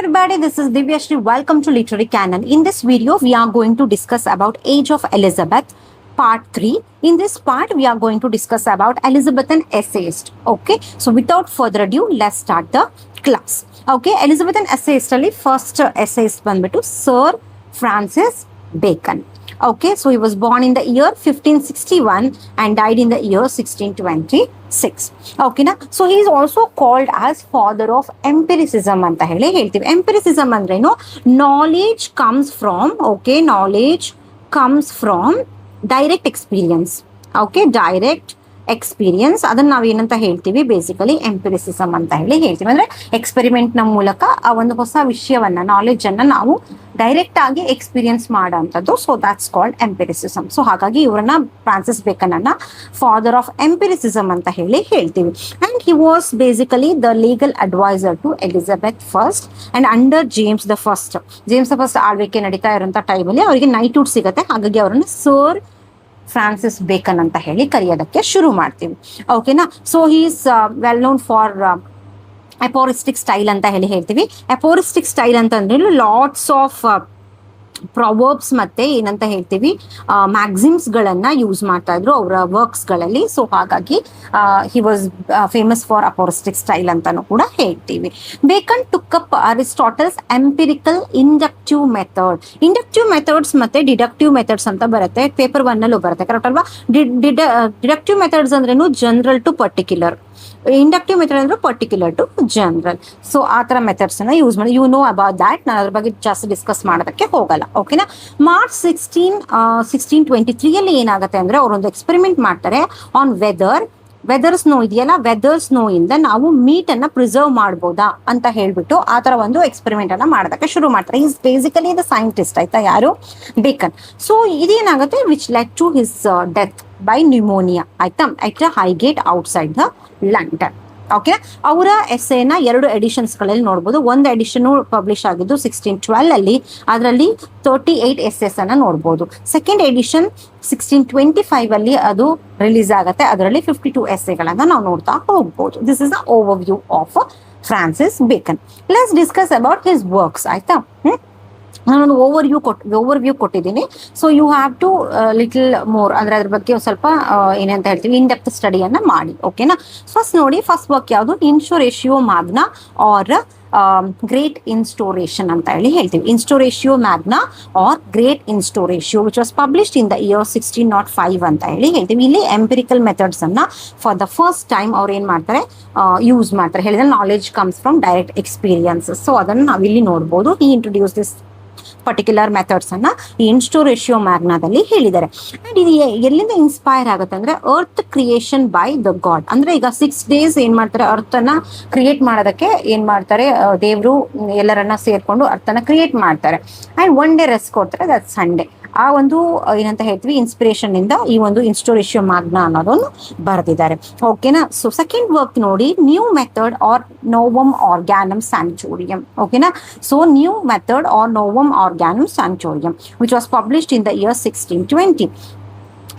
everybody, this is Divyashri. Welcome to Literary Canon. In this video, we are going to discuss about Age of Elizabeth, part 3. In this part, we are going to discuss about Elizabethan essayist. Okay, so without further ado, let's start the class. Okay, Elizabethan essayist ಅಲ್ಲಿ first essayist ಬಂದ್ಬಿಟ್ಟು Sir Francis Bacon. Okay, so he was born in the year 1561 and died in the year 1626. Okay, na? So he is also called as father of empiricism ಅಂತ ಹೇಳಿ ಹೇಳ್ತೀವಿ. Empiricism ಅಂದ್ರೇನು? Knowledge comes from, okay, knowledge comes from direct experience. Okay, direct experience ಅದನ್ನ ನಾವ್ ಏನಂತ ಹೇಳ್ತೀವಿ, basically empiricism ಅಂತ ಹೇಳಿ ಹೇಳ್ತೀವಿ. ಅಂದ್ರೆ ಎಕ್ಸ್ಪೆರಿಮೆಂಟ್ ನ ಮೂಲಕ ಆ ಒಂದು ಹೊಸ ವಿಷಯವನ್ನ, ನಾಲೆಜ್ ಅನ್ನ ನಾವು ಡೈರೆಕ್ಟ್ ಆಗಿ ಎಕ್ಸ್ಪೀರಿಯನ್ಸ್ ಮಾಡೋಂಥದ್ದು. So that's called empiricism. So ಹಾಗಾಗಿ ಇವರನ್ನ ಫ್ರಾನ್ಸಿಸ್ ಬೇಕನ್ ಅನ್ನ ಫಾದರ್ ಆಫ್ ಎಂಪಿರಿಸಿಸಮ್ ಅಂತ ಹೇಳಿ ಹೇಳ್ತೀವಿ. And he was basically the legal adviser to Elizabeth first and under James the first. James the first ಆಳ್ವಿಕೆ ನಡೀತಾ ಇರುವಂತ ಟೈಮಲ್ಲಿ ಅವರಿಗೆ ನೈಟ್ಹುಡ್ ಸಿಗುತ್ತೆ. ಹಾಗಾಗಿ ಅವರನ್ನ ಸರ್ ಫ್ರಾನ್ಸಿಸ್ ಬೇಕನ್ ಅಂತ ಹೇಳಿ ಕರೆಯೋದಕ್ಕೆ ಶುರು ಮಾಡ್ತೀವಿ. ಓಕೆನಾ? So he is well known for aphoristic style ಅಂತ ಹೇಳಿ ಹೇಳ್ತೀವಿ. ಅಪೋರಿಸ್ಟಿಕ್ ಸ್ಟೈಲ್ ಅಂತಂದ್ರೆ ಲಾಟ್ಸ್ ಆಫ್ ಪ್ರಾವರ್ಬ್ಸ್ ಮತ್ತೆ ಏನಂತ ಹೇಳ್ತೀವಿ, ಮ್ಯಾಗ್ಸಿಮ್ಸ್ ಗಳನ್ನ ಯೂಸ್ ಮಾಡ್ತಾ ಇದ್ರು ಅವರ ವರ್ಕ್ಸ್ ಗಳಲ್ಲಿ. ಸೊ ಹಾಗಾಗಿ he was famous for aphoristic style ಅಂತಾನು ಕೂಡ ಹೇಳ್ತೀವಿ. Bacon took up Aristotle's empirical inductive method. Inductive methods ಮತ್ತೆ ಡಿಡಕ್ಟಿವ್ ಮೆಥಡ್ಸ್ ಅಂತ ಬರುತ್ತೆ, ಪೇಪರ್ 1 ಅಲ್ಲೂ ಬರುತ್ತೆ, ಕರೆಕ್ಟ್ ಅಲ್ವಾ? ಡಿಡಕ್ಟಿವ್ ಮೆಥಡ್ಸ್ ಅಂದ್ರೇನು general to particular, inductive method ಅಂದ್ರೆ ಪರ್ಟಿಕ್ಯುಲರ್ ಟು ಜನರಲ್. ಸೊ ಆ ತರ ಮೆಥಡ್ಸ್ ಅನ್ನ ಯೂಸ್ ಮಾಡಿ, ಯು ನೋ ಅಬೌಟ್ ದ್ಯಾಟ್. ನಾನು ಅದ್ರ ಬಗ್ಗೆ ಜಾಸ್ತಿ ಡಿಸ್ಕಸ್ ಮಾಡೋದಕ್ಕೆ ಹೋಗಲ್ಲ. ಓಕೆನಾ? ಮಾರ್ಚ್ 1623 ಅಲ್ಲಿ ಏನಾಗುತ್ತೆ ಅಂದ್ರೆ ಅವರೊಂದು ಎಕ್ಸ್ಪೆರಿಮೆಂಟ್ ಮಾಡ್ತಾರೆ ಆನ್ ವೆದರ್ ಸ್ನೋ ಇದೆಯಲ್ಲ, ವೆದರ್ ಸ್ನೋ ಇಂದ ನಾವು ಮೀಟ್ ಅನ್ನ ಪ್ರಿಸರ್ವ್ ಮಾಡ್ಬೋದಾ ಅಂತ ಹೇಳ್ಬಿಟ್ಟು ಆ ತರ ಒಂದು ಎಕ್ಸ್ಪೆರಿಮೆಂಟ್ ಅನ್ನ ಮಾಡೋದಕ್ಕೆ ಶುರು ಮಾಡ್ತಾರೆ. ಈಸ್ ಬೇಸಿಕಲಿ ದ ಸೈಂಟಿಸ್ಟ್, ಆಯ್ತಾ, ಯಾರು? ಬೇಕನ್. ಸೊ ಇದೇನಾಗುತ್ತೆ which led to his death by pneumonia, ಆಯ್ತಾ, at Highgate outside the London. Okay, ಅವರ ಎಸ್ಸೆನ 2 ಎಡಿಷನ್ಸ್ ಗಳಲ್ಲಿ ನೋಡ್ಬೋದು. ಒಂದು ಎಡಿಷನ್ ಪಬ್ಲಿಷ್ ಆಗಿದ್ದು 1612 ಅಲ್ಲಿ, ಅದರಲ್ಲಿ 38 ಎಸ್ಸೆಸ್ ಅನ್ನ ನೋಡ್ಬೋದು. ಸೆಕೆಂಡ್ ಎಡಿಷನ್ 1625 ಅಲ್ಲಿ ಅದು ರಿಲೀಸ್ ಆಗುತ್ತೆ, ಅದರಲ್ಲಿ 52 ಎಸ್ಸೆಗಳನ್ನ ನಾವು ನೋಡ್ತಾ ಹೋಗ್ಬೋದು. This is the overview of Francis Bacon. Let's discuss about his works, ಆಯ್ತಾ. ನಾನೊಂದು ಓವರ್ ವ್ಯೂ ಕೊಟ್ಟಿದ್ದೀನಿ. So you have to little more, ಅಂದ್ರೆ ಅದ್ರ ಬಗ್ಗೆ ಸ್ವಲ್ಪ ಏನಂತ ಹೇಳ್ತೀವಿ, ಇನ್ ಡೆಪ್ತ್ ಸ್ಟಡಿಯನ್ನ ಮಾಡಿ. ಓಕೆನಾ? ಫಸ್ಟ್ ನೋಡಿ, ಫಸ್ಟ್ ವರ್ಕ್ ಯಾವುದು? Instauratio Magna or great instauration ಅಂತ ಹೇಳಿ ಹೇಳ್ತೀವಿ. Instauratio Magna or great Instauratio which was published in the year 1605 ಅಂತ ಹೇಳಿ ಹೇಳ್ತೀವಿ. ಇಲ್ಲಿ ಎಂಪಿರಿಕಲ್ ಮೆಥಡ್ಸ್ ಅನ್ನ ಫಾರ್ ದ ಫಸ್ಟ್ ಟೈಮ್ ಅವ್ರು ಏನ್ ಮಾಡ್ತಾರೆ, ಯೂಸ್ ಮಾಡ್ತಾರೆ. ಹೇಳಿದ್ರೆ knowledge comes from direct experiences. So ಅದನ್ನ ನಾವಿಲ್ಲಿ ನೋಡ್ಬೋದು. ಈ ಇಂಟ್ರೊಡ್ಯೂಸ್ ದಿಸ್ ಪರ್ಟಿಕ್ಯುಲರ್ ಮೆಥಡ್ಸ್ ಅನ್ನ ಈ ಇನ್ಸ್ಟೋರೇಷಿಯೋ ಮ್ಯಾಗ್ನಾದಲ್ಲಿ ಹೇಳಿದ್ದಾರೆ. ಅಂಡ್ ಇದು ಎಲ್ಲಿಂದ ಇನ್ಸ್ಪೈರ್ ಆಗುತ್ತೆ ಅಂದ್ರೆ earth creation by the god. ಅಂದ್ರೆ ಈಗ 6 days ಏನ್ ಮಾಡ್ತಾರೆ, ಅರ್ತ್ ಅನ್ನ ಕ್ರಿಯೇಟ್ ಮಾಡೋದಕ್ಕೆ ಏನ್ ಮಾಡ್ತಾರೆ, ದೇವ್ರು ಎಲ್ಲರನ್ನ ಸೇರ್ಕೊಂಡು ಅರ್ತ್ ಅನ್ನ ಕ್ರಿಯೇಟ್ ಮಾಡ್ತಾರೆ. ಅಂಡ್ 1 day ರೆಸ್ಟ್ ಕೊಡ್ತಾರೆ, ದಟ್ ಸಂಡೇ. ಆ ಒಂದು ಏನಂತ ಹೇಳ್ತೀವಿ, ಇನ್ಸ್ಪಿರೇಷನ್ ಇಂದ ಈ ಒಂದು ಇನ್ಸ್ಟೋರೇಷಿಯೋ ಮ್ಯಾಗ್ನಾ ಅನ್ನೋದನ್ನು ಬರೆದಿದ್ದಾರೆ. ಓಕೆನಾ? ಸೊ ಸೆಕೆಂಡ್ ವರ್ಕ್ ನೋಡಿ, new method or Novum Organum Scientiarum. ಓಕೆನಾ? So new method or Novum Organum Scientiarum which was published in the year 1620.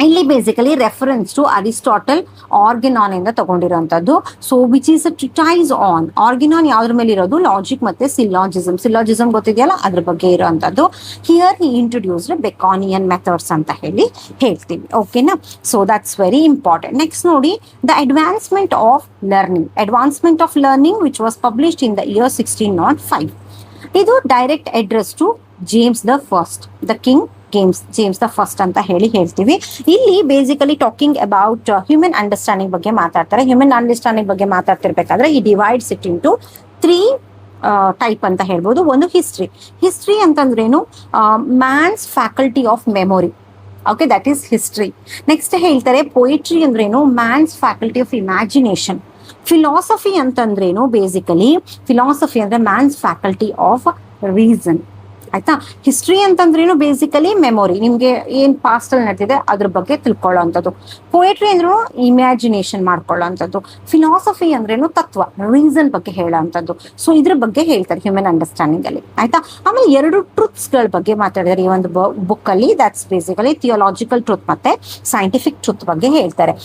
ಇಲ್ಲಿ basically reference to Aristotle Organon ಇಂದ ತಗೊಂಡಿರುವಂತದ್ದು. So which is a treatise on Organon, ಯಾವ್ದ್ರ ಮೇಲೆ ಇರೋದು? Logic ಮತ್ತೆ ಸಿಲಾಜಿಸಮ್ ಗೊತ್ತಿದೆಯಲ್ಲ, ಅದ್ರ ಬಗ್ಗೆ ಇರುವಂತದ್ದು. Here he introduced Baconian methods ಅಂತ ಹೇಳಿ ಹೇಳ್ತೀವಿ. ಓಕೆನಾ? So that's very important. Next ನೋಡಿ, the advancement of learning which was published in the year 1605. ಇದು direct address to James the first, the king James the first ಅಂತ ಹೇಳಿ ಹೇಳ್ತೀವಿ. ಇಲ್ಲಿ basically talking about human understanding ಬಗ್ಗೆ ಮಾತಾಡ್ತಾರೆ. Human understanding ಬಗ್ಗೆ ಮಾತಾಡ್ತಿರ್ಬೇಕಾದ್ರೆ ಈ ಡಿವೈಡ್ಸ್ ಇಟ್ ಇಂಟು 3 ಟೈಪ್ ಅಂತ ಹೇಳ್ಬೋದು. ಒಂದು ಹಿಸ್ಟ್ರಿ ಅಂತಂದ್ರೇನು? Man's faculty of memory. Okay, that is history. Next ಹೇಳ್ತಾರೆ ಪೊಯಿಟ್ರಿ ಅಂದ್ರೇನು? Man's faculty of imagination. Philosophy ಅಂತಂದ್ರೇನು? ಬೇಸಿಕಲಿ ಫಿಲಾಸಫಿ ಅಂದ್ರೆ ಮ್ಯಾನ್ಸ್ ಫ್ಯಾಕಲ್ಟಿ ಆಫ್ ರೀಸನ್. ಆಯ್ತಾ? ಹಿಸ್ಟ್ರಿ ಅಂತಂದ್ರೇನು? ಬೇಸಿಕಲಿ ಮೆಮೊರಿ, ನಿಮ್ಗೆ ಏನ್ ಪಾಸ್ಟ್ ಅಲ್ಲಿ ನಡೆದಿದೆ ಅದ್ರ ಬಗ್ಗೆ ತಿಳ್ಕೊಳ್ಳೋಂಥದ್ದು. ಪೊಯೆಟ್ರಿ ಅಂದ್ರೂ ಇಮ್ಯಾಜಿನೇಷನ್ ಮಾಡ್ಕೊಳ್ಳೋಂಥದ್ದು. ಫಿಲಾಸಫಿ ಅಂದ್ರೇನು? ತತ್ವ, ರೀಸನ್ ಬಗ್ಗೆ ಹೇಳೋಂಥದ್ದು. ಸೊ ಇದ್ರ ಬಗ್ಗೆ ಹೇಳ್ತಾರೆ ಹ್ಯೂಮನ್ ಅಂಡರ್ಸ್ಟ್ಯಾಂಡಿಂಗ್ ಅಲ್ಲಿ. ಆಯ್ತಾ? ಆಮೇಲೆ 2 ಟ್ರೂತ್ಸ್ ಗಳ ಬಗ್ಗೆ ಮಾತಾಡಿದ್ದಾರೆ ಈ ಒಂದು ಬುಕ್ ಅಲ್ಲಿ. ದಟ್ಸ್ ಬೇಸಿಕಲಿ ಥಿಯೋಲಾಜಿಕಲ್ ಟ್ರೂತ್ ಮತ್ತೆ ಸೈಂಟಿಫಿಕ್ ಟ್ರೂತ್ ಬಗ್ಗೆ ಹೇಳ್ತಾರೆ.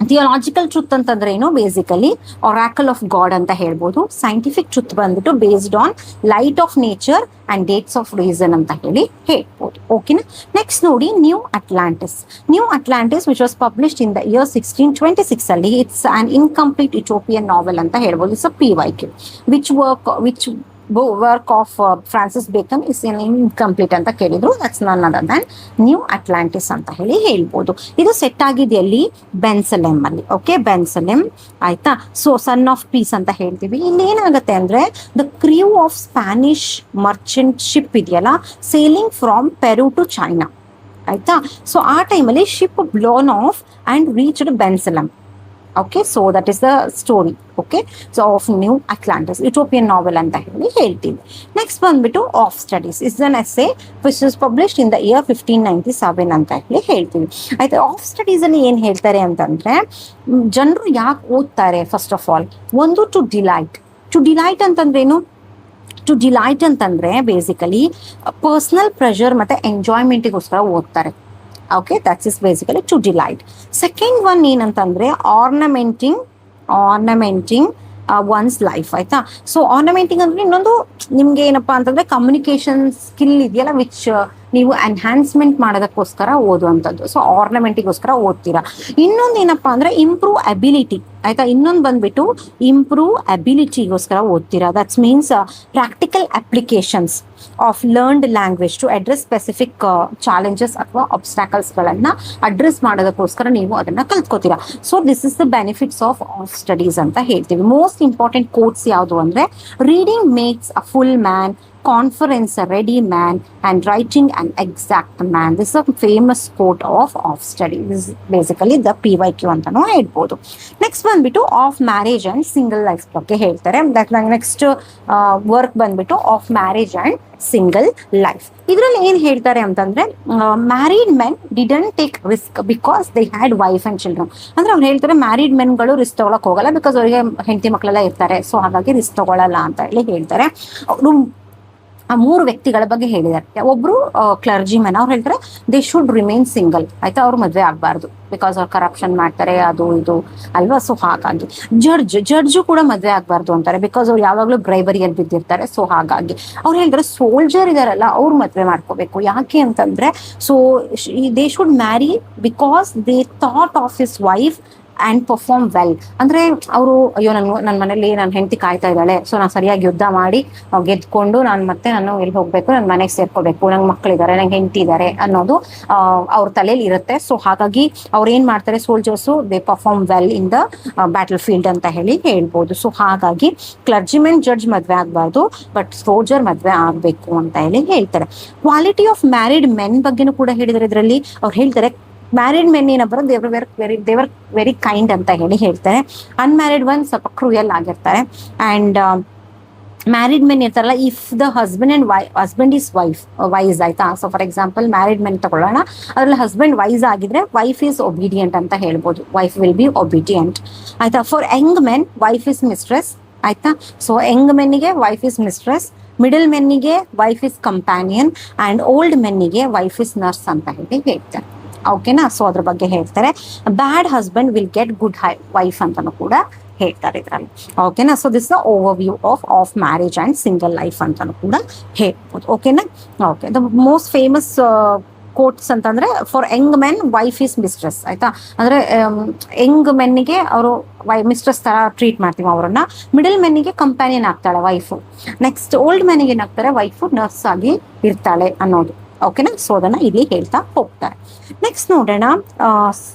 ಥಿಯೋಲಾಜಿಕಲ್ ಟ್ರುತ್ ಅಂತಂದ್ರೆ ಏನು, ಬೇಸಿಕಲಿ ಒರಾಕಲ್ ಆಫ್ ಗಾಡ್ ಅಂತ ಹೇಳ್ಬೋದು. ಸೈಂಟಿಫಿಕ್ ಟ್ರುತ್ ಬಂದ್ಬಿಟ್ಟು based on light off nature and dates of reason ಅಂತ ಹೇಳಿ ಹೇಳ್ಬೋದು. ಓಕೆನಾ. ನೆಕ್ಸ್ಟ್ ನೋಡಿ, new Atlantis. New Atlantis which was published in the year 1626 ಅಲ್ಲಿ. ಇಟ್ಸ್ ಆನ್ ಇನ್ಕಂಪ್ಲೀಟ್ ಯುಟೋಪಿಯನ್ ನಾವೆಲ್ ಅಂತ ಹೇಳ್ಬೋದು. It's a PYQ which work of Francis beacon is incomplete ಅಂತ ಕೇಳಿದ್ರು. ದಟ್ಸ್ ನನ್ ಅದರ್ ದನ್ ನ್ಯೂ ಅಟ್ಲಾಂಟಿಸ್ ಅಂತ ಹೇಳಿ ಹೇಳ್ಬೋದು. ಇದು ಸೆಟ್ ಆಗಿದೆ ಅಲ್ಲಿ ಬೆನ್ಸಲೆಮ್ ಅಲ್ಲಿ. ಓಕೆ, ಬೆನ್ಸಲೆಮ್ ಆಯ್ತಾ. ಸೊ ಸನ್ ಆಫ್ ಪೀಸ್ ಅಂತ ಹೇಳ್ತೀವಿ. ಇಲ್ಲಿ ಏನಾಗುತ್ತೆ ಅಂದ್ರೆ, the crew of Spanish merchant ship ಇದೆಯಲ್ಲ, sailing from Peru to China ಆಯ್ತಾ. ಸೊ ಆ ಟೈಮಲ್ಲಿ ship blown off and reached Bensalem. Okay, so that is the story. Okay, so of New Atlantis, utopian novel ಅಂತ ಹೇಳಿ ಹೇಳ್ತೀವಿ. Next ಬಂದ್ಬಿಟ್ಟು of studies is an essay which is published in the year 1597 ಅಂತ ಹೇಳಿ ಹೇಳ್ತೀವಿ. ಆಯ್ತು, of studies ಅಲ್ಲಿ ಏನ್ ಹೇಳ್ತಾರೆ ಅಂತಂದ್ರೆ, ಜನರು ಯಾಕೆ ಓದ್ತಾರೆ, ಫಸ್ಟ್ ಆಫ್ ಆಲ್ ಒಂದು ಟು ಡಿಲೈಟ್ ಅಂತಂದ್ರೆ ಏನು, ಟು ಡಿಲೈಟ್ ಅಂತಂದ್ರೆ ಬೇಸಿಕಲಿ ಪರ್ಸನಲ್ ಪ್ರೆಷರ್ ಮತ್ತೆ ಎಂಜಾಯ್ಮೆಂಟಿಗೋಸ್ಕರ ಓದ್ತಾರೆ. Okay, that's is basically to delight. Second one ಏನಂತಂದ್ರೆ ಆರ್ನಮೆಂಟಿಂಗ್ ಒನ್ಸ್ ಲೈಫ್ ಆಯ್ತಾ. ಸೊ ಆರ್ನಮೆಂಟಿಂಗ್ ಅಂದ್ರೆ ಇನ್ನೊಂದು ನಿಮ್ಗೆ ಏನಪ್ಪಾ ಅಂತಂದ್ರೆ ಕಮ್ಯುನಿಕೇಶನ್ ಸ್ಕಿಲ್ ಇದೆಯಲ್ಲ, ವಿಚ್ ನೀವು ಎನ್ಹಾನ್ಸ್ಮೆಂಟ್ ಮಾಡೋದಕ್ಕೋಸ್ಕರ ಓದುವಂಥದ್ದು. ಸೊ ಆರ್ನಮೆಂಟಿಗೋಸ್ಕರ ಓದ್ತೀರಾ. ಇನ್ನೊಂದು ಏನಪ್ಪಾ ಅಂದ್ರೆ ಇಂಪ್ರೂವ್ ಅಬಿಲಿಟಿ ಆಯ್ತಾ. ಇನ್ನೊಂದು ಬಂದ್ಬಿಟ್ಟು ಇಂಪ್ರೂವ್ ಅಬಿಲಿಟಿಗೋಸ್ಕರ ಓದ್ತೀರಾ. That's means practical applications of learned language to address specific challenges ಅಥವಾ ಅಬ್ಸ್ಟಾಕಲ್ಸ್ಗಳನ್ನ ಅಡ್ರೆಸ್ ಮಾಡೋದಕ್ಕೋಸ್ಕರ ನೀವು ಅದನ್ನ ಕಲ್ತ್ಕೋತೀರಾ. So this is the benefits of studies ಅಂತ ಹೇಳ್ತೀವಿ. ಮೋಸ್ಟ್ ಇಂಪಾರ್ಟೆಂಟ್ ಕೋಟ್ಸ್ ಯಾವುದು ಅಂದ್ರೆ, reading makes a full man, conference a ready man, and writing an exact man. This is a famous quote of study. This is basically the PYQ ಅಂತಾನೂ ಹೇಳ್ಬೋದು. Next ಬಂದ್ಬಿಟ್ಟು of marriage and single life ಬಗ್ಗೆ ಹೇಳ್ತಾರೆ. That next work ಬಂದ್ಬಿಟ್ಟು of marriage and single life. ಇದ್ರಲ್ಲಿ ಏನ್ ಹೇಳ್ತಾರೆ ಅಂತಂದ್ರೆ, married men didn't take risk because they had wife and children. ಅಂದ್ರೆ ಅವ್ರು ಹೇಳ್ತಾರೆ ಮ್ಯಾರಿಡ್ ಮೆನ್ಗಳು ರಿಸ್ಕ್ ತಗೊಳಕ್ ಹೋಗಲ್ಲ, ಬಿಕಾಸ್ ಅವರಿಗೆ ಹೆಂಡತಿ ಮಕ್ಕಳೆಲ್ಲ ಇರ್ತಾರೆ. ಸೊ ಹಾಗಾಗಿ ರಿಸ್ಕ್ ತಗೊಳಲ್ಲ ಅಂತ ಹೇಳಿ ಹೇಳ್ತಾರೆ. ಅವರು ಆ ಮೂರು ವ್ಯಕ್ತಿಗಳ ಬಗ್ಗೆ ಹೇಳಿದ್ದಾರೆ. ಒಬ್ರು ಕ್ಲರ್ಜಿ ಮೆನ್, ಅವ್ರು ಹೇಳ್ತಾರೆ ದೇ ಶುಡ್ ರಿಮೇನ್ ಸಿಂಗಲ್ ಆಯ್ತಾ, ಅವ್ರು ಮದ್ವೆ ಆಗ್ಬಾರ್ದು ಬಿಕಾಸ್ ಅವ್ರು ಕರಪ್ಷನ್ ಮಾಡ್ತಾರೆ, ಅದು ಇದು ಅಲ್ವಾ. ಸೊ ಹಾಗಾಗಿ ಜಡ್ಜು ಕೂಡ ಮದ್ವೆ ಆಗ್ಬಾರ್ದು ಅಂತಾರೆ, ಬಿಕಾಸ್ ಅವ್ರು ಯಾವಾಗ್ಲೂ ಬ್ರೈಬರಿಯಲ್ಲಿ ಬಿದ್ದಿರ್ತಾರೆ. ಸೊ ಹಾಗಾಗಿ ಅವ್ರು ಹೇಳ್ತಾರೆ ಸೋಲ್ಜರ್ ಇದಾರಲ್ಲ ಅವ್ರು ಮದ್ವೆ ಮಾಡ್ಕೋಬೇಕು. ಯಾಕೆ ಅಂತಂದ್ರೆ, so they should marry because they thought of his wife and perform well. ಅಂದ್ರೆ ಅವರು ಅಯ್ಯೋ ನನ್ನ ಮನೇಲಿ ನನ್ನ ಹೆಂಡತಿ ಕಾಯ್ತಾ ಇದ್ದಾಳೆ, ಸೊ ನಾನು ಸರಿಯಾಗಿ ಯುದ್ಧ ಮಾಡಿ ಗೆದ್ಕೊಂಡು ನಾನು ಎಲ್ಲಿ ಹೋಗ್ಬೇಕು, ನನ್ನ ಮನೆಗೆ ಸೇರ್ಕೋಬೇಕು, ನಂಗೆ ಮಕ್ಕಳಿದ್ದಾರೆ, ನಂಗೆ ಹೆಂಡತಿ ಇದ್ದಾರೆ ಅನ್ನೋದು ಅವ್ರ ತಲೆಯಲ್ಲಿ ಇರುತ್ತೆ. ಸೊ ಹಾಗಾಗಿ ಅವ್ರು ಏನ್ ಮಾಡ್ತಾರೆ, soldiers they perform well in the battle field ಅಂತ ಹೇಳಿ ಹೇಳ್ಬೋದು. ಸೊ ಹಾಗಾಗಿ ಕ್ಲರ್ಜಿಮೆನ್ ಜಡ್ಜ್ ಮದ್ವೆ ಆಗ್ಬಾರ್ದು, ಬಟ್ ಸೋಲ್ಜರ್ ಮದ್ವೆ ಆಗ್ಬೇಕು ಅಂತ ಹೇಳಿ ಹೇಳ್ತಾರೆ. ಕ್ವಾಲಿಟಿ ಆಫ್ ಮ್ಯಾರಿಡ್ ಮೆನ್ ಬಗ್ಗೆನೂ ಕೂಡ ಹೇಳಿದ್ದಾರೆ. ಇದರಲ್ಲಿ ಅವ್ರು ಹೇಳ್ತಾರೆ ಮ್ಯಾರಿಡ್ ಮೆನ್ ಏನಬ್ಬರ ದೇವರ್ ವೆರಿ ಕೈಂಡ್ ಅಂತ ಹೇಳಿ ಹೇಳ್ತಾರೆ. ಅನ್ಮ್ಯಾರಿಡ್ ಒನ್ ಸ್ವಲ್ಪ ಕ್ರೂಯಲ್ ಆಗಿರ್ತಾರೆ. ಅಂಡ್ ಮ್ಯಾರಿಡ್ ಮೆನ್ ಇರ್ತಾರಲ್ಲ, if the husband is wise ಆಯ್ತಾ. So for example married men ತಗೊಳ್ಳೋಣ, ಅದ್ರಲ್ಲಿ ಹಸ್ಬೆಂಡ್ ವೈಸ್ ಆಗಿದ್ರೆ ವೈಫ್ ಈಸ್ ಒಬಿಡಿಯಂಟ್ ಅಂತ ಹೇಳ್ಬೋದು. ವೈಫ್ ವಿಲ್ ಬಿ ಒಬಿಡಿಯಂಟ್ ಆಯ್ತಾ. For young men wife is mistress ಆಯ್ತಾ. ಸೊ ಯಂಗ್ ಮೆನ್ನಿಗೆ ವೈಫ್ ಇಸ್ ಮಿಸ್ಟ್ರೆಸ್, ಮಿಡಲ್ ಮೆನ್ನಿಗೆ wife is companion, and old ಮೆನ್ನಿಗೆ ವೈಫ್ ಇಸ್ ನರ್ಸ್ ಅಂತ ಹೇಳಿ ಹೇಳ್ತಾರೆ. ಓಕೆನಾ. ಸೊ ಅದ್ರ ಬಗ್ಗೆ ಹೇಳ್ತಾರೆ. Bad husband will get good wife ಅಂತಾನು ಕೂಡ ಹೇಳ್ತಾರೆ ಇದ್ರಲ್ಲಿ. ಓಕೆನಾ. So this overview of marriage and single life ಅಂತಾನು ಕೂಡ ಹೇಳ್ಬೋದು. ಓಕೆನಾ. Okay, the most famous quotes ಅಂತಂದ್ರೆ, for young men wife is mistress ಆಯ್ತಾ. ಅಂದ್ರೆ ಯಂಗ್ ಮೆನ್ನಿಗೆ ಅವರು ಮಿಸ್ಟ್ರೆಸ್ ತರ ಟ್ರೀಟ್ ಮಾಡ್ತೀವಿ ಅವರನ್ನ. ಮಿಡಲ್ ಮೆನ್ನಿಗೆ ಕಂಪ್ಯಾನಿಯನ್ ಆಗ್ತಾಳೆ ವೈಫು. ನೆಕ್ಸ್ಟ್ ಓಲ್ಡ್ ಮೆನ್ನಿಗೆ ಏನಾಗ್ತಾರೆ, ವೈಫು ನರ್ಸ್ ಆಗಿ ಇರ್ತಾಳೆ ಅನ್ನೋದು. ಓಕೆನಾ. ಸೊ ಅದನ್ನ ಇಲ್ಲಿ ಹೇಳ್ತಾ ಹೋಗ್ತಾರೆ. ನೆಕ್ಸ್ಟ್ ನೋಡೋಣ,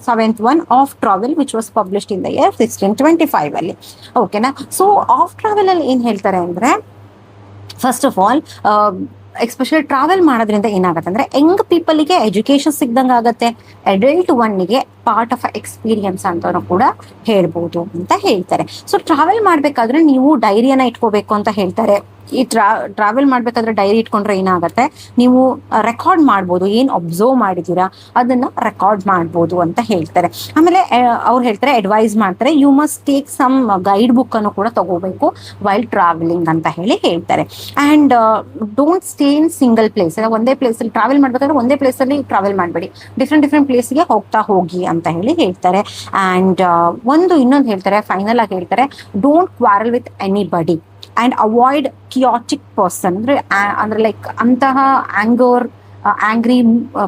seventh one of travel which was published in the year 1625 ಅಲ್ಲಿ. ಓಕೆನಾ. ಸೊ ಆಫ್ ಟ್ರಾವೆಲ್ ಅಲ್ಲಿ ಏನ್ ಹೇಳ್ತಾರೆ ಅಂದ್ರೆ, first of all especially travel ಮಾಡೋದ್ರಿಂದ ಏನಾಗುತ್ತೆ ಅಂದ್ರೆ, ಯಂಗ್ ಪೀಪಲ್ಗೆ ಎಜುಕೇಶನ್ ಸಿಗ್ದಂಗೆ ಆಗುತ್ತೆ, ಅಡಲ್ಟ್ ಒನ್ನಿಗೆ ಪಾರ್ಟ್ ಆಫ್ ಎಕ್ಸ್ಪೀರಿಯನ್ಸ್ ಅಂತ ಕೂಡ ಹೇಳ್ಬೋದು ಅಂತ ಹೇಳ್ತಾರೆ. ಸೊ ಟ್ರಾವೆಲ್ ಮಾಡ್ಬೇಕಾದ್ರೆ ನೀವು ಡೈರಿಯನ್ನ ಇಟ್ಕೋಬೇಕು ಅಂತ ಹೇಳ್ತಾರೆ. ಈ ಟ್ರಾವೆಲ್ ಮಾಡ್ಬೇಕಾದ್ರೆ ಡೈರಿ ಇಟ್ಕೊಂಡ್ರೆ ಏನಾಗತ್ತೆ, ನೀವು ರೆಕಾರ್ಡ್ ಮಾಡ್ಬೋದು, ಏನ್ ಅಬ್ಸರ್ವ್ ಮಾಡಿದೀರಾ ಅದನ್ನ ರೆಕಾರ್ಡ್ ಮಾಡ್ಬೋದು ಅಂತ ಹೇಳ್ತಾರೆ. ಆಮೇಲೆ ಅವ್ರು ಹೇಳ್ತಾರೆ, ಅಡ್ವೈಸ್ ಮಾಡ್ತಾರೆ, you must take some guide book ಅನ್ನು ಕೂಡ ತಗೋಬೇಕು ವೈಲ್ ಟ್ರಾವೆಲಿಂಗ್ ಅಂತ ಹೇಳ್ತಾರೆ. And don't stay in single place. ಒಂದೇ ಪ್ಲೇಸ್ ಅಲ್ಲಿ ಟ್ರಾವೆಲ್ ಮಾಡ್ಬೇಕಾದ್ರೆ ಒಂದೇ ಪ್ಲೇಸ್ ಅಲ್ಲಿ ಟ್ರಾವೆಲ್ ಮಾಡಬೇಡಿ, ಡಿಫ್ರೆಂಟ್ ಪ್ಲೇಸ್ಗೆ ಹೋಗ್ತಾ ಹೋಗಿ ಅಂತ ಹೇಳ್ತಾರೆ. ಅಂಡ್ ಇನ್ನೊಂದು ಹೇಳ್ತಾರೆ, ಫೈನಲ್ ಆಗಿ ಹೇಳ್ತಾರೆ, don't quarrel with anybody and avoid chaotic person. ಅಂದ್ರೆ ಲೈಕ್ ಅಂತಹ ಆಂಗ್ರಿ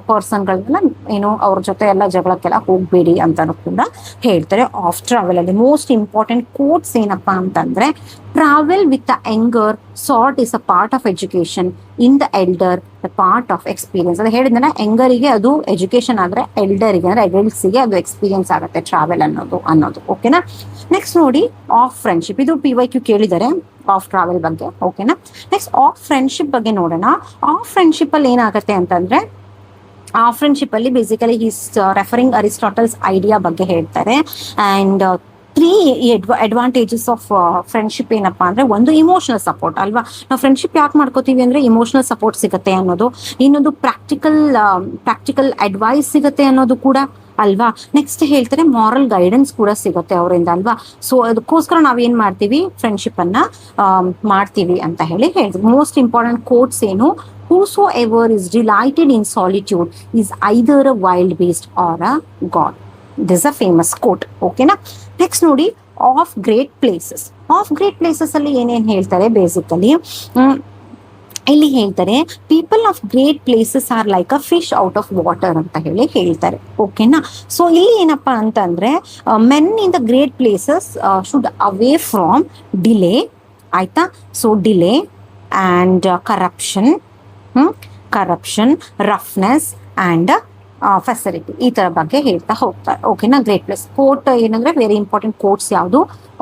ಪರ್ಸನ್ಗಳನ್ನ ಏನು ಅವ್ರ ಜೊತೆ ಎಲ್ಲ ಜಗಳಕ್ಕೆಲ್ಲ ಹೋಗ್ಬೇಡಿ ಅಂತಾನು ಕೂಡ ಹೇಳ್ತಾರೆ. ಆಫ್ ಟ್ರಾವೆಲ್ ಅಲ್ಲಿ ಮೋಸ್ಟ್ ಇಂಪಾರ್ಟೆಂಟ್ ಕೋಟ್ಸ್ ಏನಪ್ಪಾ ಅಂತಂದ್ರೆ, travel with the younger sort is a part of education, in the elder the part of experience. ಅದು ಹೇಳಿದ್ರೆ ಯಂಗರಿಗೆ ಅದು ಎಜುಕೇಶನ್ ಆದ್ರೆ ಎಲ್ಡರಿಗೆ ಅಂದ್ರೆ ಅಡಲ್ಟ್ಸ್ಗೆ ಅದು ಎಕ್ಸ್ಪೀರಿಯನ್ಸ್ ಆಗುತ್ತೆ ಟ್ರಾವೆಲ್ ಅನ್ನೋದು. ಓಕೆನಾ. ನೆಕ್ಸ್ಟ್ ನೋಡಿ, ಆಫ್ ಫ್ರೆಂಡ್ಶಿಪ್. ಇದು PYQ ಕೇಳಿದ್ದಾರೆ ಆಫ್ ಟ್ರಾವೆಲ್ ಬಗ್ಗೆ. ಓಕೆನಾ. ನೆಕ್ಸ್ಟ್ ಆಫ್ ಫ್ರೆಂಡ್ಶಿಪ್ ಬಗ್ಗೆ ನೋಡೋಣ. ಆಫ್ ಫ್ರೆಂಡ್ಶಿಪ್ ಅಲ್ಲಿ ಏನಾಗುತ್ತೆ ಅಂತಂದ್ರೆ, ಆ ಫ್ರೆಂಡ್ಶಿಪ್ ಅಲ್ಲಿ ಬೇಸಿಕಲಿ ಈಸ್ ರೆಫರಿಂಗ್ ಅರಿಸ್ಟಾಟಲ್ಸ್ ಐಡಿಯಾ ಬಗ್ಗೆ ಹೇಳ್ತಾರೆ. ಅಂಡ್ 3 ಅಡ್ವಾಂಟೇಜಸ್ ಆಫ್ ಫ್ರೆಂಡ್ಶಿಪ್ ಏನಪ್ಪಾ ಅಂದ್ರೆ, ಒಂದು ಇಮೋಷನಲ್ ಸಪೋರ್ಟ್ ಅಲ್ವಾ. ನಾವು ಫ್ರೆಂಡ್ಶಿಪ್ ಯಾಕೆ ಮಾಡ್ಕೋತೀವಿ ಅಂದ್ರೆ ಇಮೋಷನಲ್ ಸಪೋರ್ಟ್ ಸಿಗುತ್ತೆ ಅನ್ನೋದು, ಇನ್ನೊಂದು ಪ್ರಾಕ್ಟಿಕಲ್ ಅಡ್ವೈಸ್ ಸಿಗುತ್ತೆ ಅನ್ನೋದು ಕೂಡ ಅಲ್ವಾ. ನೆಕ್ಸ್ಟ್ ಹೇಳ್ತಾರೆ, ಮಾರಲ್ ಗೈಡೆನ್ಸ್ ಕೂಡ ಸಿಗುತ್ತೆ ಅವರಿಂದ ಅಲ್ವಾ. ಸೊ ಅದಕ್ಕೋಸ್ಕರ ನಾವೇನ್ ಮಾಡ್ತೀವಿ, ಫ್ರೆಂಡ್ಶಿಪ್ ಅನ್ನ ಮಾಡ್ತೀವಿ ಅಂತ ಹೇಳ್ತೀವಿ. ಮೋಸ್ಟ್ ಇಂಪಾರ್ಟೆಂಟ್ ಕೋಟ್ಸ್ ಏನು, whosoever is delighted in solitude is either a wild beast or a god. This is a famous quote. ಓಕೆನಾ. ನೆಕ್ಸ್ಟ್ ನೋಡಿ, of great places. Of great places ಅಲ್ಲಿ ಏನೇನ್ ಹೇಳ್ತಾರೆ, ಬೇಸಿಕಲಿ ಇಲ್ಲಿ ಹೇಳ್ತಾರೆ, people of great places are like a fish out of water ಅಂತ ಹೇಳ್ತಾರೆ. ಓಕೆನಾ. ಸೊ ಇಲ್ಲಿ ಏನಪ್ಪಾ ಅಂತಂದ್ರೆ, men in the great places should away from delay, ಆಯ್ತಾ. So delay and corruption, roughness and facility, ಈ ತರ ಬಗ್ಗೆ ಹೇಳ್ತಾ ಹೋಗ್ತಾರೆ. ಓಕೆನಾ. ಗ್ರೇಟ್ ಪ್ಲೇಸ್ ಕೋಟ್ ಏನಂದ್ರೆ, ವೆರಿ ಇಂಪಾರ್ಟೆಂಟ್ ಕೋಟ್ಸ್ ಯಾವುದು,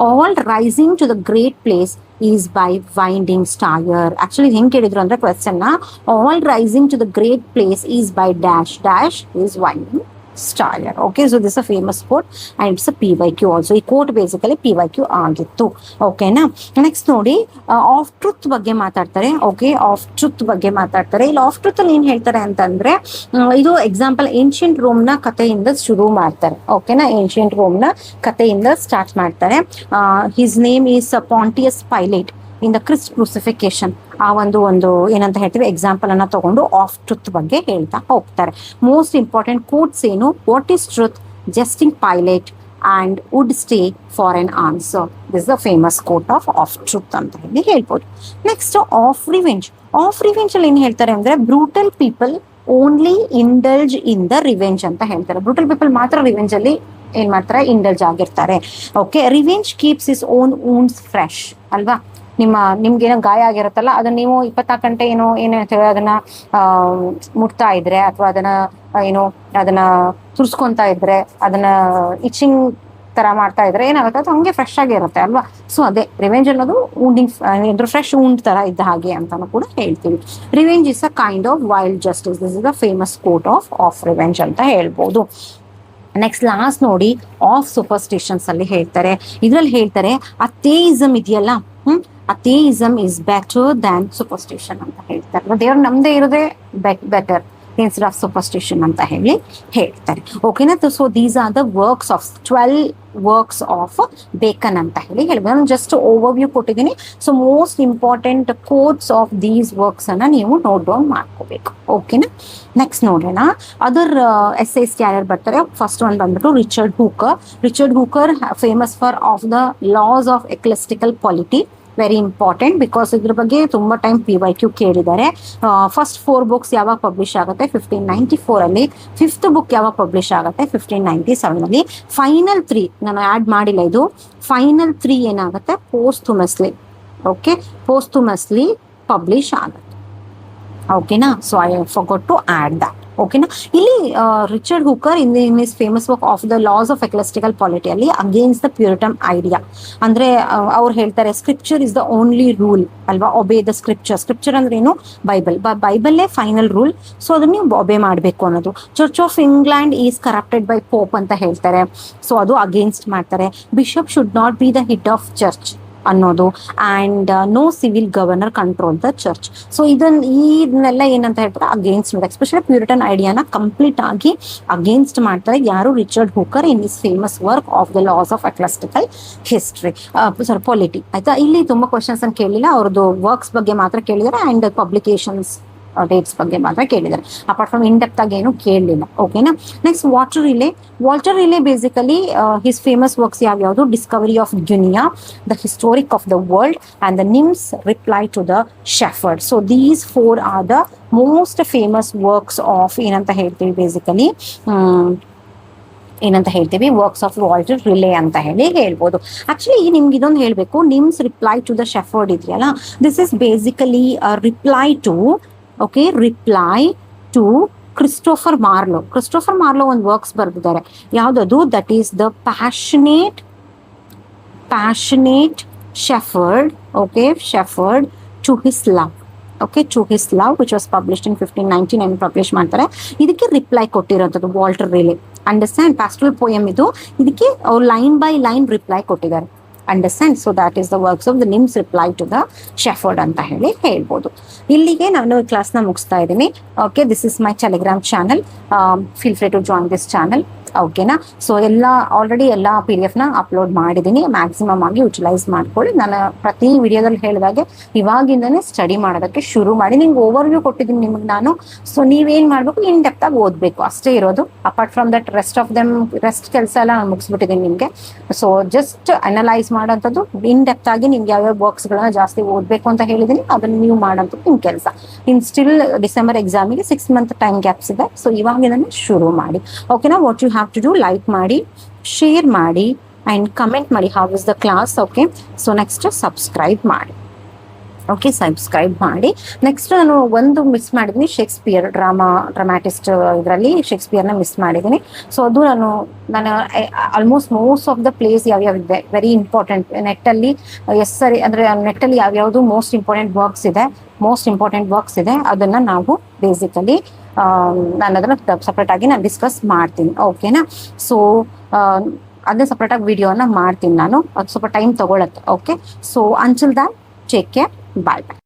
all rising to the great place is by winding stair. Actually ಹೆಂಗ್ ಕೇಳಿದ್ರು ಅಂದ್ರೆ ಕ್ವೆಶ್ಚನ್ ನ, all rising to the great place is by dash is winding stair. Okay. So this a famous quote and it's a PYQ also. ಈ ಕೋಟ್ basically PYQ ಆಗಿತ್ತು. ಓಕೆನಾ. Next ನೋಡಿ, of truth ಬಗ್ಗೆ ಮಾತಾಡ್ತಾರೆ. ಓಕೆ. ಆಫ್ ಟ್ರುತ್ ಬಗ್ಗೆ ಮಾತಾಡ್ತಾರೆ. ಇಲ್ಲಿ ಆಫ್ ಟ್ರುತ್ ಅಲ್ಲಿ ಏನ್ ಹೇಳ್ತಾರೆ ಅಂತಂದ್ರೆ, ಇದು ಎಕ್ಸಾಂಪಲ್ ಏನ್ಷಿಯಂಟ್ ರೋಮ್ ನ ಕಥೆಯಿಂದ ಶುರು ಮಾಡ್ತಾರೆ. ಓಕೆನಾ. ಏನ್ಷಿಯಂಟ್ ರೋಮ್ ನ ಕಥೆಯಿಂದ ಸ್ಟಾರ್ಟ್ ಮಾಡ್ತಾರೆ. His name is Pontius Pilate in the Christ crucifixion. ಆ ಒಂದು ಏನಂತ ಹೇಳ್ತೀವಿ, ಎಕ್ಸಾಂಪಲ್ ಅನ್ನ ತಗೊಂಡು ಆಫ್ ಟ್ರುತ್ ಬಗ್ಗೆ ಹೇಳ್ತಾ ಹೋಗ್ತಾರೆ. ಮೋಸ್ಟ್ ಇಂಪಾರ್ಟೆಂಟ್ ಕೋಟ್ಸ್ ಏನು, what is truth, jesting Pilate and would stay for an answer. This is the famous quote of truth ಅಂತ ಹೇಳ್ಬೋದು. Next of revenge. Of revenge ಅಲ್ಲಿ ಏನ್ ಹೇಳ್ತಾರೆ ಅಂದ್ರೆ, brutal people only indulge in the revenge ಅಂತ ಹೇಳ್ತಾರೆ. Brutal people ಮಾತ್ರ revenge ಅಲ್ಲಿ ಏನ್ ಮಾಡ್ತಾರೆ, ಇಂಡಲ್ಜ್ ಆಗಿರ್ತಾರೆ. Okay. Revenge keeps is own wounds fresh ಅಲ್ವಾ. ನಿಮ್ಗೆ ಏನೋ ಗಾಯ ಆಗಿರುತ್ತಲ್ಲ, ಅದನ್ನ ನೀವು 24 ಗಂಟೆ ಏನೋ ಅದನ್ನ ಮುಟ್ತಾ ಇದ್ರೆ, ಅಥವಾ ಅದನ್ನ ತುರ್ಸ್ಕೊಂತಾ ಇದ್ರೆ, ಅದನ್ನ ಇಚಿಂಗ್ ತರ ಮಾಡ್ತಾ ಇದ್ರೆ ಏನಾಗುತ್ತೆ, ಅದು ಹಂಗೆ ಫ್ರೆಶ್ ಆಗಿರುತ್ತೆ ಅಲ್ವಾ. ಸೊ ಅದೇ ರಿವೆಂಜ್ ಅನ್ನೋದು ವೂಂಡಿಂಗ್ ಫ್ರೆಶ್ ವೂಂಡ್ ತರ ಇದ್ದ ಹಾಗೆ ಅಂತಾನು ಕೂಡ ಹೇಳ್ತೀವಿ. Revenge is a kind of wild justice. This is the famous quote of revenge ಅಂತ ಹೇಳ್ಬೋದು. ನೆಕ್ಸ್ಟ್ ಲಾಸ್ಟ್ ನೋಡಿ, ಆಫ್ ಸೂಪರ್ಸ್ಟಿಷನ್ಸ್ ಅಲ್ಲಿ ಹೇಳ್ತಾರೆ. ಇದ್ರಲ್ಲಿ ಹೇಳ್ತಾರೆ, ಅಥೇಯಿಸಮ್ ಇದೆಯಲ್ಲ, atheism is better than superstition ಅಂತ ಹೇಳ್ತಾರೆ. ದೇವ್ರು ನಮ್ದೇ ಇರೋದೇ ಬೆಟರ್ ಇನ್ಸ್ಟೆಡ್ ಆಫ್ ಸೂಪರ್ಸ್ಟಿಷನ್ ಅಂತ ಹೇಳ್ತಾರೆ. ಓಕೆನಾ. So these are the works of 12 works of Bacon ಅಂತ ಹೇಳ್ಬೋದು. ನಾನು ಜಸ್ಟ್ ಓವರ್ವ್ಯೂ ಕೊಟ್ಟಿದ್ದೀನಿ. So most important quotes of these works ಅನ್ನ ನೀವು ನೋಟ್ ಡೌನ್ ಮಾಡ್ಕೋಬೇಕು. ಓಕೆನಾ. ನೆಕ್ಸ್ಟ್ ನೋಡೋಣ, ಅದರ್ ಎಸ್ಸೇಸ್ ಯಾರ್ಯಾರು ಬರ್ತಾರೆ. ಫಸ್ಟ್ ಒನ್ ಬಂದ್ಬಿಟ್ಟು Richard Hooker famous for of the laws of Ecclesiastical Polity. Very important, because ಇದ್ರ ಬಗ್ಗೆ ತುಂಬಾ ಟೈಮ್ PYQ ಕೇಳಿದ್ದಾರೆ. ಫಸ್ಟ್ 4 ಬುಕ್ಸ್ ಯಾವಾಗ ಪಬ್ಲಿಷ್ ಆಗುತ್ತೆ, 1594 ಅಲ್ಲಿ. 5th ಬುಕ್ ಯಾವಾಗ ಪಬ್ಲಿಷ್ ಆಗುತ್ತೆ, 1597 ಅಲ್ಲಿ. ಫೈನಲ್ 3 ನಾನು ಆಡ್ ಮಾಡಿಲ್ಲ, ಇದು ಫೈನಲ್ 3 ಏನಾಗುತ್ತೆ, ಪೋಸ್ಟ್ಹುಮಸ್ಲಿ. ಓಕೆ. ಪೋಸ್ಟ್ಹುಮಸ್ಲಿ ಪಬ್ಲಿಷ್ ಆಗುತ್ತೆ. ಓಕೆನಾ. So I forgot to add that. ಓಕೆನಾ. ಇಲ್ಲಿ Richard Hooker in is famous work of the laws of Ecclesiastical Polity ಅಲ್ಲಿ ಅಗೇನ್ಸ್ಟ್ ದ ಪ್ಯೂರಿಟನ್ ಐಡಿಯಾ. ಅಂದ್ರೆ ಅವ್ರು ಹೇಳ್ತಾರೆ, scripture is the only rule ಅಲ್ವಾ, ಒಬೇ ದ ಸ್ಕ್ರಿಪ್ಚರ್ ಅಂದ್ರೆ ಏನು, ಬೈಬಲ್ಲೇ ಫೈನಲ್ ರೂಲ್. ಸೊ ಅದನ್ನ ನೀವು ಒಬೇ ಮಾಡಬೇಕು ಅನ್ನೋದು. Church of England is corrupted by Pope ಅಂತ ಹೇಳ್ತಾರೆ. ಸೊ ಅದು ಅಗೇನ್ಸ್ಟ್ ಮಾಡ್ತಾರೆ. Bishop should not be the head of church ಅನ್ನೋದು, and no civil governor control the church. So ಇದನ್ನೆಲ್ಲ ಏನಂತ ಹೇಳ್ತಾರೆ, ಅಗೇನ್ಸ್ಟ್ ಮಾಡಿ, ಎಸ್ಪೆಷಲಿ ಪ್ಯೂರಿಟನ್ ಐಡಿಯಾನ ಕಂಪ್ಲೀಟ್ ಆಗಿ ಅಗೇನ್ಸ್ಟ್ ಮಾಡ್ತಾರೆ ಯಾರು, Richard Hooker in is famous work of the laws of Ecclesiastical history, polity. ಆಯ್ತಾ, ಇಲ್ಲಿ ತುಂಬಾ ಕ್ವಶನ್ಸ್ ಅನ್ನು ಕೇಳಿಲ್ಲ, ಅವ್ರದ್ದು ವರ್ಕ್ಸ್ ಬಗ್ಗೆ ಮಾತ್ರ ಕೇಳಿದ್ದಾರೆ ಅಂಡ್ ಪಬ್ಲಿಕೇಶನ್ಸ್ ಡೇಟ್ಸ್ ಬಗ್ಗೆ ಮಾತ್ರ ಕೇಳಿದ್ದಾರೆ. ಅಪಾರ್ಟ್ ಫ್ರಮ್ ಇನ್ ಡೆಪ್ತ್ ಆಗಿ ಏನು ಕೇಳಲಿಲ್ಲ. ಓಕೆನಾ. Next Walter Raleigh basically his famous works ಯಾವ್ಯಾವುದು, discovery of Guiana, the historic of the world and the nymph's reply to the shepherd. So these 4 are the most famous works of ಏನಂತ ಹೇಳ್ತೀವಿ, basically ಏನಂತ ಹೇಳ್ತೀವಿ, works of Walter relay ಅಂತ ಹೇಳ್ಬೋದು. Actually ನಿಮ್ಗೆ ಇದೊಂದು ಹೇಳಬೇಕು, nymph's reply to the shepherd ಇದೆಯಲ್ಲ, this is basically reply to reply to Christopher Marlowe ಒಂದು ವರ್ಕ್ಸ್ ಬರೆದಿದ್ದಾರೆ. ಯಾವ್ದದು, that is the passionate shepherd, shepherd to his love, to his love which was published in 1599 publish ಮಾಡ್ತಾರೆ. ಇದಕ್ಕೆ reply ಕೊಟ್ಟಿರೋಂಥದ್ದು Walter Raleigh. Understand, pastoral poem ಇದು, ಇದಕ್ಕೆ ಅವ್ರು line by line reply ಕೊಟ್ಟಿದ್ದಾರೆ. Understand. So that is the works of the nymph's reply to the shepherd ಅಂತ ಹೇಳ್ಬೋದು. ಇಲ್ಲಿಗೆ ನಾನು ಕ್ಲಾಸ್ನ ಮುಗಿಸ್ತಾ ಇದ್ದೀನಿ. Okay, this is my Telegram channel, feel free to join this channel. ಓಕೆನಾ. ಸೊ ಆಲ್ರೆಡಿ ಎಲ್ಲ PDF ನ ಅಪ್ಲೋಡ್ ಮಾಡಿದ್ದೀನಿ, ಮ್ಯಾಕ್ಸಿಮಮ್ ಆಗಿ ಯುಟಿಲೈಸ್ ಮಾಡ್ಕೊಳ್ಳಿ. ನಾನು ಪ್ರತಿ ವಿಡಿಯೋದಲ್ಲಿ ಹೇಳಿದಾಗೆ ಇವಾಗಿಂದನೇ ಸ್ಟಡಿ ಮಾಡೋದಕ್ಕೆ ಶುರು ಮಾಡಿ. ನಿಮ್ಗೆ ಓವರ್ವ್ಯೂ ಕೊಟ್ಟಿದ್ದೀನಿ ನಿಮಗೆ ನಾನು. ಸೊ ನೀವೇನ್ ಮಾಡ್ಬೇಕು, ಇನ್ ಡೆಪ್ತ್ ಆಗಿ ಓದಬೇಕು ಅಷ್ಟೇ ಇರೋದು. ಅಪಾರ್ಟ್ ಫ್ರಮ್ ದಟ್ ರೆಸ್ಟ್ ಕೆಲಸ ಎಲ್ಲ ನಾನು ಮುಗಿಸ್ಬಿಟ್ಟಿದ್ದೀನಿ ನಿಮಗೆ. ಸೊ ಜಸ್ಟ್ ಅನಲೈಸ್ ಮಾಡೋಂಥದ್ದು, ಇನ್ ಡೆಪ್ತ್ ಆಗಿ ನಿಮ್ಗೆ ಯಾವ್ಯಾವ ವರ್ಕ್ಸ್ಗಳನ್ನ ಜಾಸ್ತಿ ಓದಬೇಕು ಅಂತ ಹೇಳಿದ್ದೀನಿ, ಅದನ್ನು ನೀವು ಮಾಡೋಂಥದ್ದು ನಿಮ್ಮ ಕೆಲಸ. ಸ್ಟಿಲ್ ಡಿಸೆಂಬರ್ ಎಕ್ಸಾಮಿಗೆ 6 ಮಂತ್ ಟೈಮ್ ಗ್ಯಾಪ್ಸ್ ಇದೆ. ಸೊ ಇವಾಗಿಂದನೇ ಶುರು ಮಾಡಿ. ಓಕೆನಾ. What you have to do, like ಮಾಡಿ, ಶೇರ್ ಮಾಡಿ ಅಂಡ್ ಕಮೆಂಟ್ ಮಾಡಿ how is the class. Okay, so next subscribe ಮಾಡಿ. ಸಬ್ಸ್ಕ್ರೈಬ್ ಮಾಡಿ. ನೆಕ್ಸ್ಟ್ ನಾನು ಒಂದು ಮಿಸ್ ಮಾಡಿದ್ದೀನಿ, ಶೇಕ್ಸ್ಪಿಯರ್ ಡ್ರಾಮಾಟಿಸ್ಟ್ ಇದರಲ್ಲಿ ಶೇಕ್ಸ್ಪಿಯರ್ನ ಮಿಸ್ ಮಾಡಿದ್ದೀನಿ. ಸೊ ಅದು ನಾನು almost most of the place ಯಾವ್ಯಾವಿದೆ ವೆರಿ ಇಂಪಾರ್ಟೆಂಟ್ ನೆಟ್ಟಲ್ಲಿ, ಸರಿ ಅಂದರೆ ನೆಟ್ಟಲ್ಲಿ ಯಾವ್ಯಾವುದು ಮೋಸ್ಟ್ ಇಂಪಾರ್ಟೆಂಟ್ ವರ್ಕ್ಸ್ ಇದೆ ಅದನ್ನು ನಾವು ಬೇಸಿಕಲಿ ನಾನು ಅದನ್ನು ಸಪ್ರೇಟ್ ಆಗಿ ನಾನು ಡಿಸ್ಕಸ್ ಮಾಡ್ತೀನಿ. ಓಕೆನಾ. ಸೊ ಅದನ್ನ ಸಪ್ರೇಟ್ ಆಗಿ ವಿಡಿಯೋನ ಮಾಡ್ತೀನಿ ನಾನು, ಅದು ಸ್ವಲ್ಪ ಟೈಮ್ ತಗೊಳತ್ತೆ. Okay, so until that take care, bye.